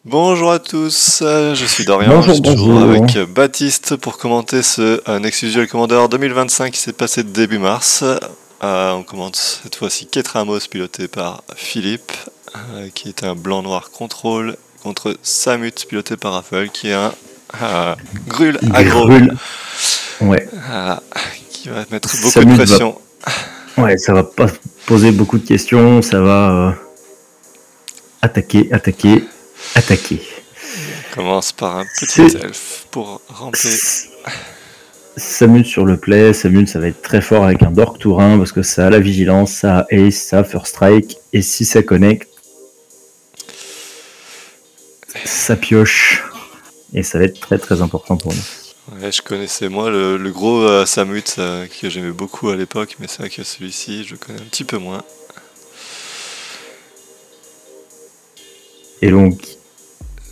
Bonjour à tous, je suis Dorian, je Bonjour, suis toujours bonjour. avec Baptiste pour commenter ce Nexus Duel Commander 2025 qui s'est passé début mars. On commente cette fois-ci Ketramos piloté par Philippe, qui est un blanc-noir contrôle contre Samut piloté par Raffle, qui est un Grul aggro, Grul. Ouais. qui va mettre beaucoup Samut de va- pression. Ouais, ça va pas poser beaucoup de questions, ça va attaquer. On commence par un petit elfe pour remplir. Samut sur le play, Samut ça va être très fort avec un Dork Tourin parce que ça a la vigilance, ça a Ace, ça a First Strike, et si ça connecte, ça pioche, et ça va être très très important pour nous. Ouais, je connaissais moi le gros Samut que j'aimais beaucoup à l'époque, mais c'est vrai que celui-ci je connais un petit peu moins. Et donc,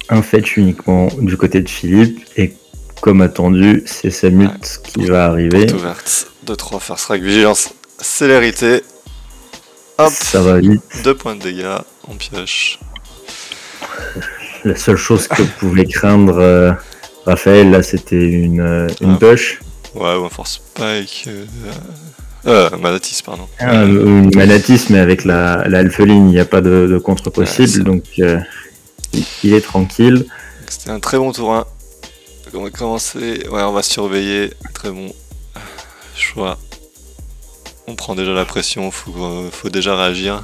un fetch uniquement du côté de Philippe, et comme attendu, c'est Samut qui va arriver. Porte ouverte, 2-3 First Strike, vigilance, célérité. Hop, Ça va vite. 2 points de dégâts, on pioche. La seule chose que pouvait craindre Raphaël, là, c'était une push. Ouais, ou un Force Spike. Manatis, pardon. Une Manatis, mais avec la Alpheline, il n'y a pas de contre possible, donc il est tranquille. C'était un très bon tour 1. On va commencer, ouais, on va surveiller, très bon choix. On prend déjà la pression, faut déjà réagir.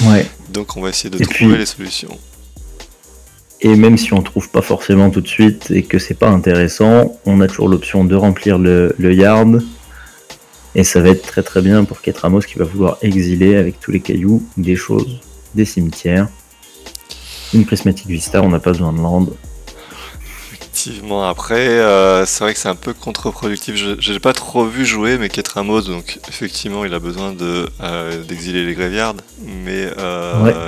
Ouais. Donc on va essayer de trouver les solutions. Et même si on trouve pas forcément tout de suite et que c'est pas intéressant, on a toujours l'option de remplir le yard. Et ça va être très très bien pour Ketramos qui va vouloir exiler avec tous les cailloux des choses, des cimetières. Une prismatique vista, on n'a pas besoin de land. Effectivement, après, c'est vrai que c'est un peu contre-productif. Je n'ai pas trop vu jouer, mais Ketramos, donc effectivement, il a besoin d'exiler les graveyards, mais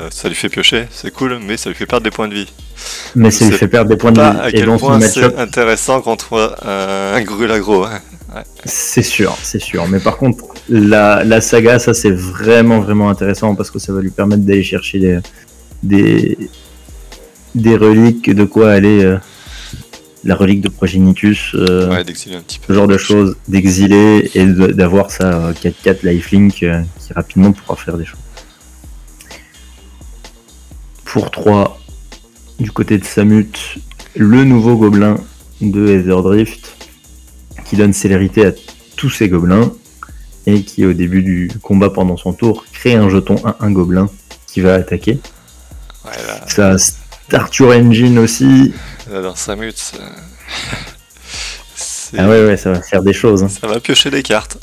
ça lui fait piocher, c'est cool, mais ça lui fait perdre des points de vie. Mais ça lui fait perdre des points de vie. À quel point c'est intéressant contre un Grul aggro. Ouais. C'est sûr. Mais par contre, la saga, ça c'est vraiment intéressant parce que ça va lui permettre d'aller chercher des reliques, de quoi aller. La relique de Progenitus, d'exiler un petit peu. Ce genre de choses, d'exiler et d'avoir sa 4-4 lifelink qui rapidement pourra faire des choses. Pour 3, du côté de Samut, le nouveau gobelin de Etherdrift qui donne célérité à tous ces gobelins et qui au début du combat pendant son tour crée un jeton 1-1 gobelin qui va attaquer. Ouais, là... Ça Arthur Engine aussi. Là, dans Samut, ah ouais, ça va faire des choses. Hein. Ça va piocher des cartes.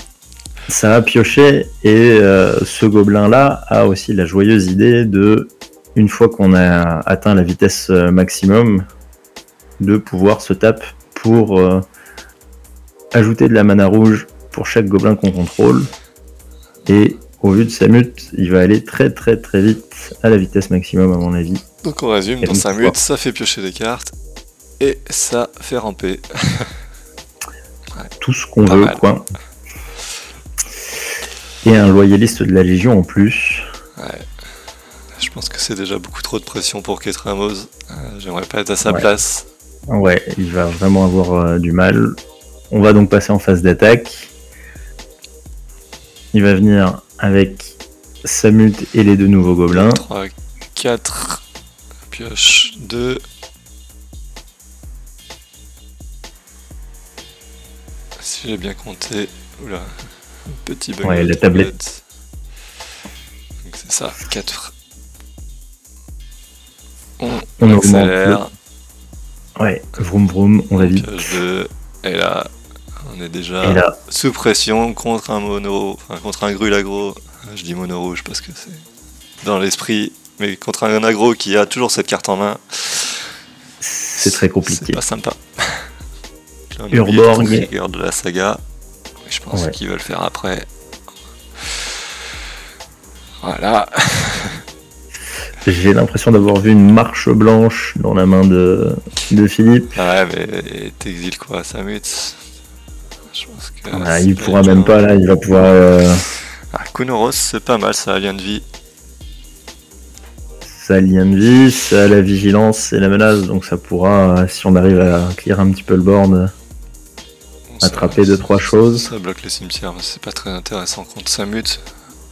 Ça va piocher et ce gobelin-là a aussi la joyeuse idée de, une fois qu'on a atteint la vitesse maximum, de pouvoir se taper pour ajouter de la mana rouge pour chaque gobelin qu'on contrôle. Et au vu de Samut, il va aller très vite à la vitesse maximum à mon avis. Donc on résume, dans Samut, ça fait piocher des cartes et ça fait ramper. Ouais, tout ce qu'on veut, quoi. Et un loyaliste de la Légion en plus. Ouais. Je pense que c'est déjà beaucoup trop de pression pour Ketramos. J'aimerais pas être à sa place. Ouais, il va vraiment avoir du mal. On va donc passer en phase d'attaque. Il va venir avec Samut et les 2 nouveaux gobelins. 3, 4, pioche 2. Si j'ai bien compté. Oula, un petit bug. Ouais, la tablette. Donc c'est ça, 4. On accélère. Ouais, vroom, on va vite. Pioche 2. Et là, on est déjà sous pression contre un contre un Grul aggro. Je dis mono rouge parce que c'est dans l'esprit, mais contre un aggro qui a toujours cette carte en main, c'est très compliqué. C'est pas sympa. Urborg de la saga. Je pense qu'il va le faire après. Voilà. J'ai l'impression d'avoir vu une marche blanche dans la main de Philippe. Ouais, mais t'exiles quoi, Samut? Je pense que il pourra même pas là, il va pouvoir. Kunoros, c'est pas mal ça, Alien de vie. Ça a le lien de vie, ça a la vigilance et la menace, donc ça pourra, si on arrive à clear un petit peu le board, attraper 2-3 choses. Ça bloque le cimetière, mais c'est pas très intéressant contre Samut.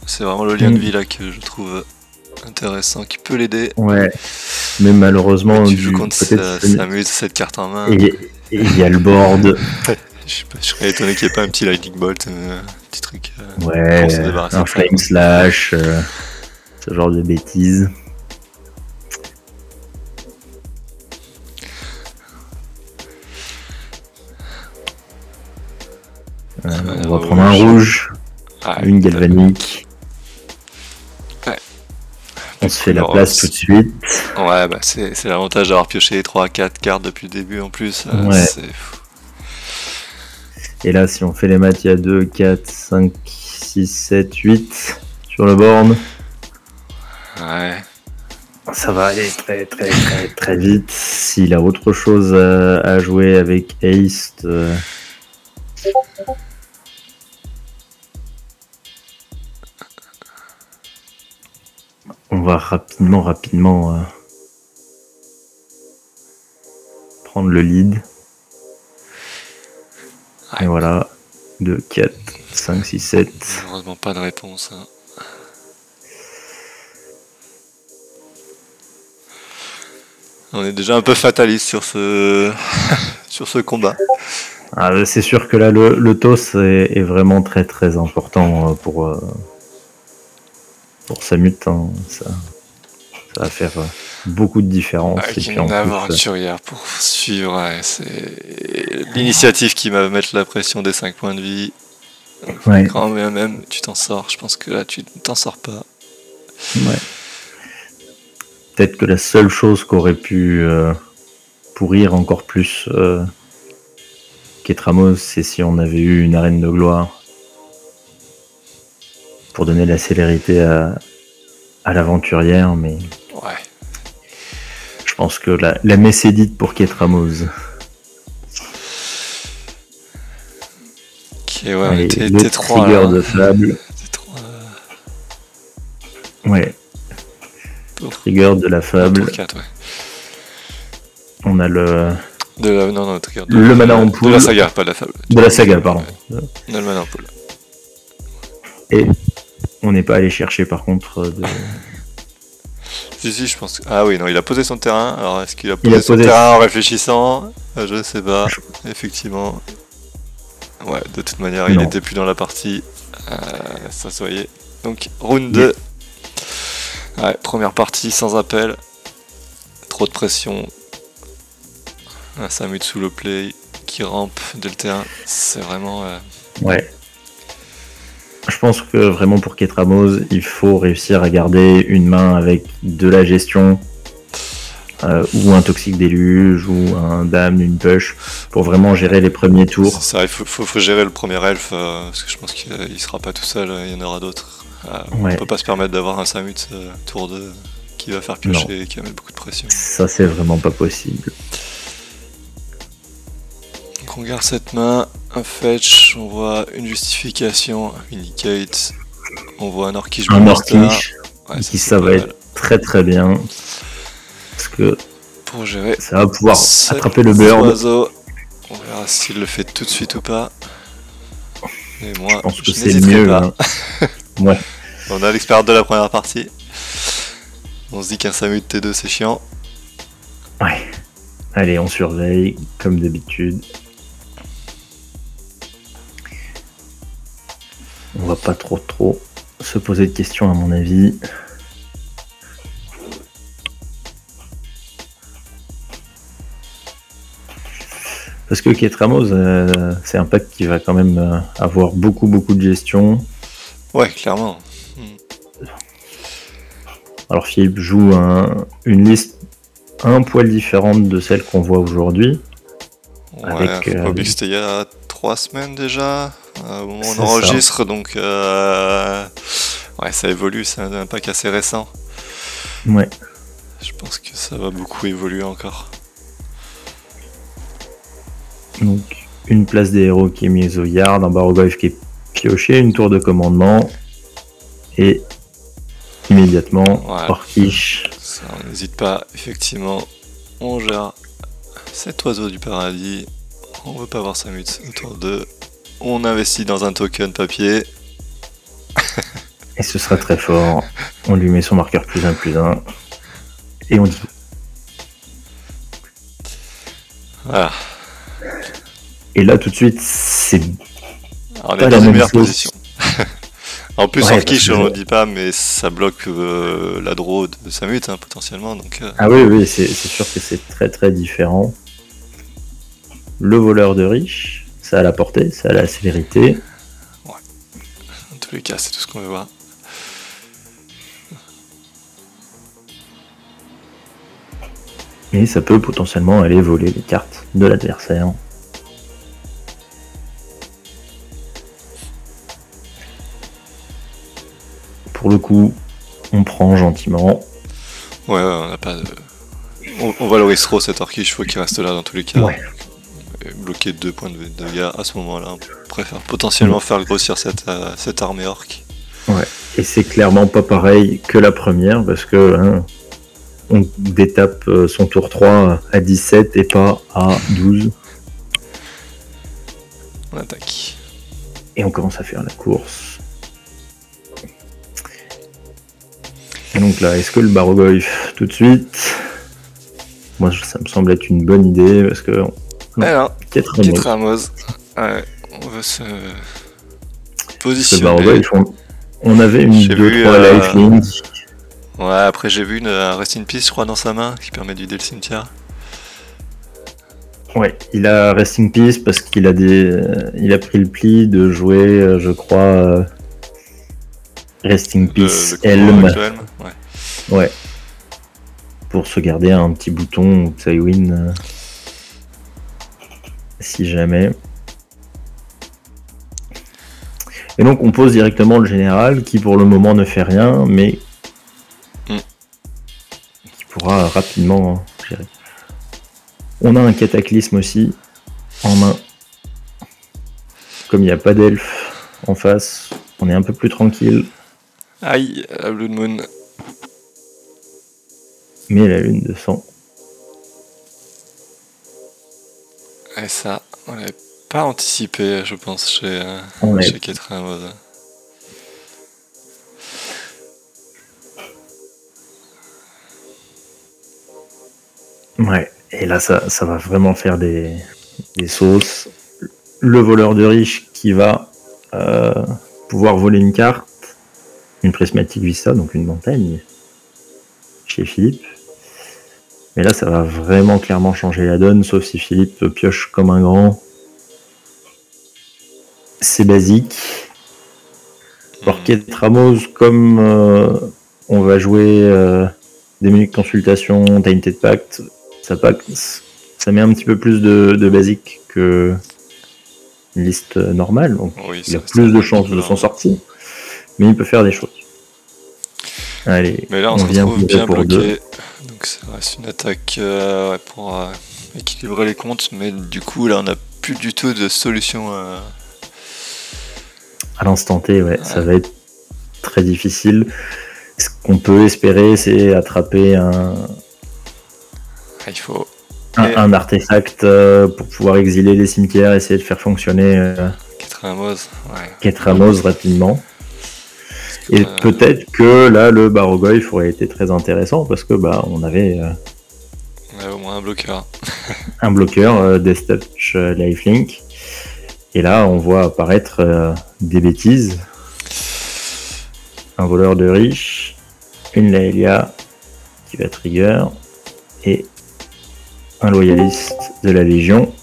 C'est vraiment le lien de vie là que je trouve intéressant, qui peut l'aider. Ouais, mais malheureusement, tu joues contre Samut, cette carte en main. Et il y a le board. Je serais étonné qu'il n'y ait pas un petit lightning bolt, un petit truc. Ouais, un flame slash, ce genre de bêtises. On va prendre un rouge, une galvanique. Ouais. On se fait la place tout de suite. Ouais, bah c'est l'avantage d'avoir pioché 3-4 cartes depuis le début en plus. Ouais. Et là, si on fait les maths, il y a 2, 4, 5, 6, 7, 8 sur le board. Ouais. Ça va aller très vite. S'il a autre chose à jouer avec Ace, on va rapidement prendre le lead. Ouais. Et voilà, 2, 4, 5, 6, 7. Malheureusement pas de réponse. Hein. On est déjà un peu fataliste sur ce sur ce combat. C'est sûr que là le toss est vraiment très important pour Samut. Hein. Ça va faire beaucoup de différence. Avec une aventurière pour suivre, ouais, c'est l'initiative qui va mettre la pression des 5 points de vie. Ouais. Quand même tu t'en sors, je pense que là tu ne t'en sors pas. Ouais. Peut-être que la seule chose qu'aurait pu pourrir encore plus Ketramos, c'est si on avait eu une arène de gloire pour donner la célérité à l'aventurière, mais ouais. Je pense que la messe est dite pour Ketramos. Ok, ouais, le trigger de fable. Ouais. Trigger de la fable. 4, ouais. On a le mana ampoule. De la saga, pas de la fable. De la saga, pardon. Ouais. On a le mana ampoule. Et on n'est pas allé chercher par contre de... Si, je pense que... Ah oui, non, il a posé son terrain. Alors, est-ce qu'il a posé son terrain en réfléchissant? Je ne sais pas. Effectivement. Ouais, de toute manière, il était plus dans la partie. Ça se voyait. Donc, round 2. Ouais, première partie sans appel. Trop de pression. Un Samut sous le play qui rampe dès le terrain. C'est vraiment... Ouais. Je pense que vraiment pour Ketramos, il faut réussir à garder une main avec de la gestion ou un toxique déluge ou un dame, une push pour vraiment gérer les premiers tours. C'est ça, il faut gérer le premier elfe parce que je pense qu'il sera pas tout seul, il y en aura d'autres. On peut pas se permettre d'avoir un Samut tour 2 qui va faire piocher et qui va mettre beaucoup de pression. Ça c'est vraiment pas possible. Donc on garde cette main, un fetch, on voit une justification, un indicate, on voit un Orcish Monster. Ouais, ça va être très bien. Parce que pour gérer ça va pouvoir attraper le bird. Oiseau. On verra s'il le fait tout de suite ou pas. Mais moi, je pense que c'est le mieux. Hein. Ouais. On a l'expérience de la première partie. On se dit qu'un Samut T2 c'est chiant. Ouais. Allez, on surveille comme d'habitude. On va pas trop se poser de questions à mon avis. Parce que Ketramos, c'est un pack qui va quand même avoir beaucoup de gestion. Ouais, clairement. Alors Philippe joue une liste un poil différente de celle qu'on voit aujourd'hui. Ouais, faut pas oublier que c'était il y a 3 semaines déjà, au moment où on enregistre, donc ouais, ça évolue, c'est un pack assez récent. Ouais. Je pense que ça va beaucoup évoluer encore. Donc, une place des héros qui est mise au yard, un Baroglyph qui est pioché, une tour de commandement, et immédiatement, Orcish Ça, on n'hésite pas, effectivement, on gère cet oiseau du paradis, on veut pas voir sa mute autour d'eux, on investit dans un token papier. Et ce sera très fort, on lui met son marqueur +1/+1, et on dit... Voilà. Et là, tout de suite, c'est... Alors, on est dans une meilleure position. En plus, en quiche, on ne le dit pas, mais ça bloque la draw de sa mute, hein, potentiellement. Donc, Ah oui, c'est sûr que c'est très très différent. Le voleur de riche, ça a la portée, ça a la célérité. Ouais. Dans tous les cas, c'est tout ce qu'on veut voir. Et ça peut potentiellement aller voler les cartes de l'adversaire. Pour le coup, on prend gentiment. Ouais, on n'a pas de... On valorise trop cet orquiche, il faut qu'il reste là dans tous les cas. Ouais. Et bloquer 2 points de dégâts à ce moment-là, on préfère potentiellement faire grossir cette armée orc. Ouais, et c'est clairement pas pareil que la première, parce que hein, on détape son tour 3 à 17 et pas à 12. On attaque. Et on commence à faire la course. Et donc là, est-ce que le Barogolf tout de suite? Moi, ça me semble être une bonne idée parce que. Alors, Ramos. Ouais, on veut se positionner. Le Barogolf, on avait une 2-3 lifelink. Ouais, après j'ai vu une Rest in Peace, je crois, dans sa main qui permet de vider le cimetière. Ouais, il a Rest in Peace parce qu'il a il a pris le pli de jouer, je crois. Rest in Peace Helm. Ouais. Pour se garder un petit bouton ou Tywin si jamais. Et donc on pose directement le général qui pour le moment ne fait rien mais qui pourra rapidement gérer. On a un cataclysme aussi en main. Comme il n'y a pas d'elfe en face, on est un peu plus tranquille. Aïe, la Blood Moon. Mais la lune de sang. Et ça, on l'avait pas anticipé, je pense, chez Ketra Ramos. Ouais, et là ça va vraiment faire des sauces. Le voleur de riche qui va pouvoir voler une carte, une prismatique vista, donc une montagne, chez Philippe. Mais là, ça va vraiment clairement changer la donne, sauf si Philippe pioche comme un grand. C'est basique. Pour Ketra Ramos, comme on va jouer des menus de consultation, Tainted Pact, ça met un petit peu plus de basique que une liste normale, donc oui, il a plus de chances de s'en sortir, mais il peut faire des choses. Allez, mais là on se retrouve bien bloqué, donc ça reste une attaque pour équilibrer les comptes, mais du coup là on n'a plus du tout de solution à l'instant T, ouais, ça va être très difficile. Ce qu'on peut espérer, c'est attraper il faut un artefact pour pouvoir exiler les cimetières, essayer de faire fonctionner Ketra Ramos rapidement. Et peut-être que là, le Barogolf aurait été très intéressant parce que on avait au moins un bloqueur. Un bloqueur, Death Touch, Lifelink. Et là, on voit apparaître des bêtises. Un voleur de riche, une Laelia qui va trigger, et un loyaliste de la Légion.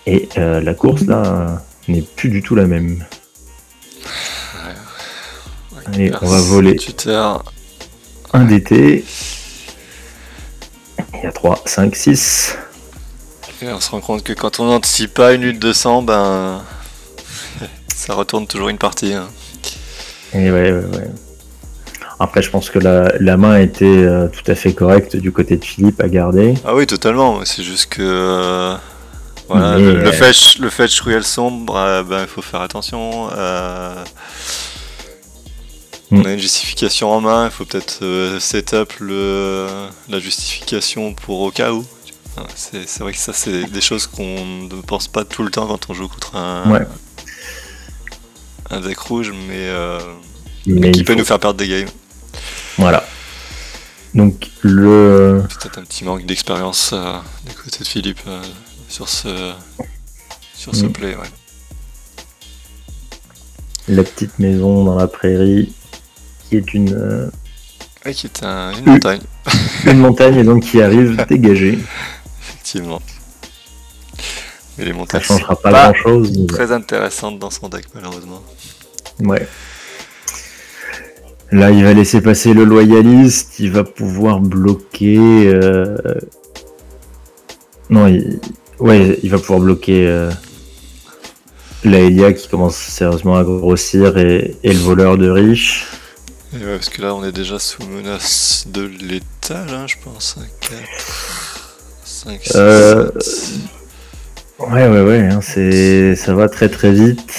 Et la course là n'est plus du tout la même. Allez, on va voler un DT. Il y a 3, 5, 6. Et on se rend compte que quand on n'anticipe pas une lutte de sang, ça retourne toujours une partie. Hein. Et ouais. Après, je pense que la main était tout à fait correcte du côté de Philippe à garder. Ah oui, totalement. C'est juste que voilà, le fetch ruelle sombre, il faut faire attention. On a une justification en main, il faut peut-être setup la justification pour au cas où. C'est vrai que ça, c'est des choses qu'on ne pense pas tout le temps quand on joue contre un deck rouge, mais qui peut nous faire perdre des games. Voilà. Donc peut-être un petit manque d'expérience du côté de Philippe sur ce play, ouais. La petite maison dans la prairie, qui est une montagne. Une montagne, et donc qui arrive dégagée. Effectivement. Mais les montagnes, ça changera pas grand-chose. Très intéressante dans son deck, malheureusement. Ouais. Là, il va laisser passer le loyaliste, il va pouvoir bloquer... Non, il va pouvoir bloquer la Elia qui commence sérieusement à grossir et le voleur de riche. Et ouais, parce que là, on est déjà sous menace de l'étal, hein, je pense. 4, 5, 6, 7... Ouais, hein, ça va très très vite.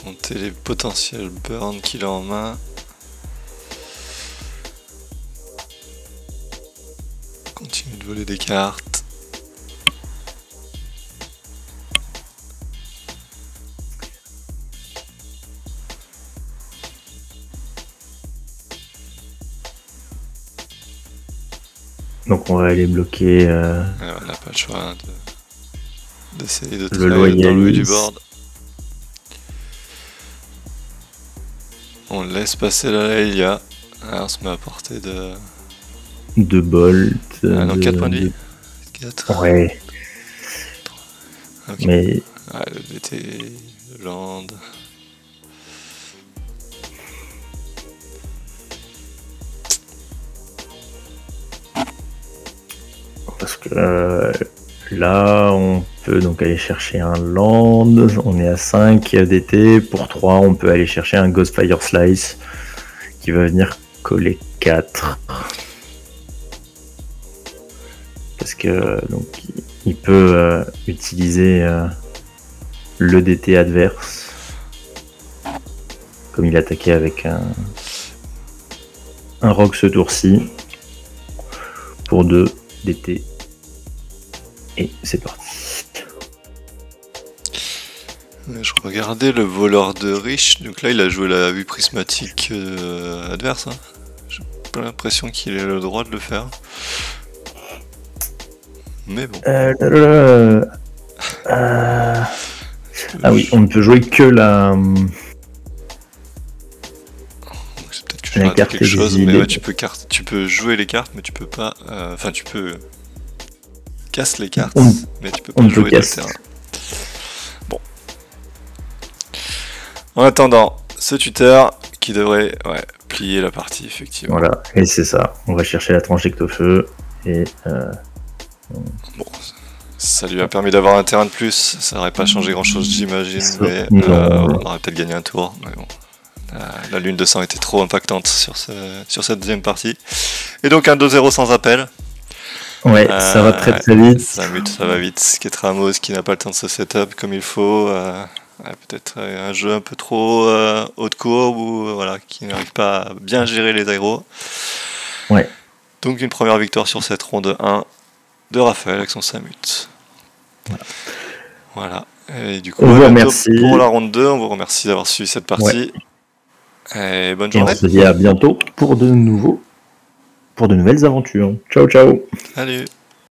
Compter les potentiels burns qu'il a en main. Continue de voler des cartes. Donc on va aller bloquer... on n'a pas le choix d'essayer de le travailler dans le haut du board. On laisse passer la Laelia. On se met à portée de Bolt. Non, 4 points de vie. 4. Ouais. Okay. Mais... le DT, le land. Parce que là, on peut donc aller chercher un land. On est à 5 DT. Pour 3, on peut aller chercher un Ghostfire Slice qui va venir coller 4. Parce que donc il peut utiliser le DT adverse. Comme il attaquait avec un rock ce tour-ci. Pour 2 DT. Et c'est parti. Je regardais le voleur de riche, donc là il a joué la vue prismatique adverse. Hein. J'ai pas l'impression qu'il ait le droit de le faire. Mais bon. Ah oui, on ne peut jouer que la... C'est peut-être que je vais quelque chose, mais ouais, tu peux jouer les cartes, mais tu peux pas... Enfin, tu peux... Casse les cartes, mais tu peux pas jouer dans le terrain. Bon. En attendant, ce tuteur qui devrait plier la partie, effectivement. Voilà, et c'est ça. On va chercher la tranche d'Ectofeu et... Bon, ça lui a permis d'avoir un terrain de plus. Ça n'aurait pas changé grand-chose, j'imagine, mais on aurait peut-être gagné un tour. Mais bon. La lune de sang était trop impactante sur cette deuxième partie. Et donc un 2-0 sans appel. Ouais, ça va très très vite. Ça va vite. Ketramos qui n'a pas le temps de se setup comme il faut. Peut-être un jeu un peu trop haut de courbe ou qui n'arrive pas à bien gérer les aggros. Ouais. Donc une première victoire sur cette ronde 1 de Raphaël avec son Samut. Voilà. Et du coup, on vous remercie pour la ronde 2. On vous remercie d'avoir suivi cette partie. Et bonne journée. Et on se dit à bientôt pour de nouvelles aventures. Ciao, ciao. Salut.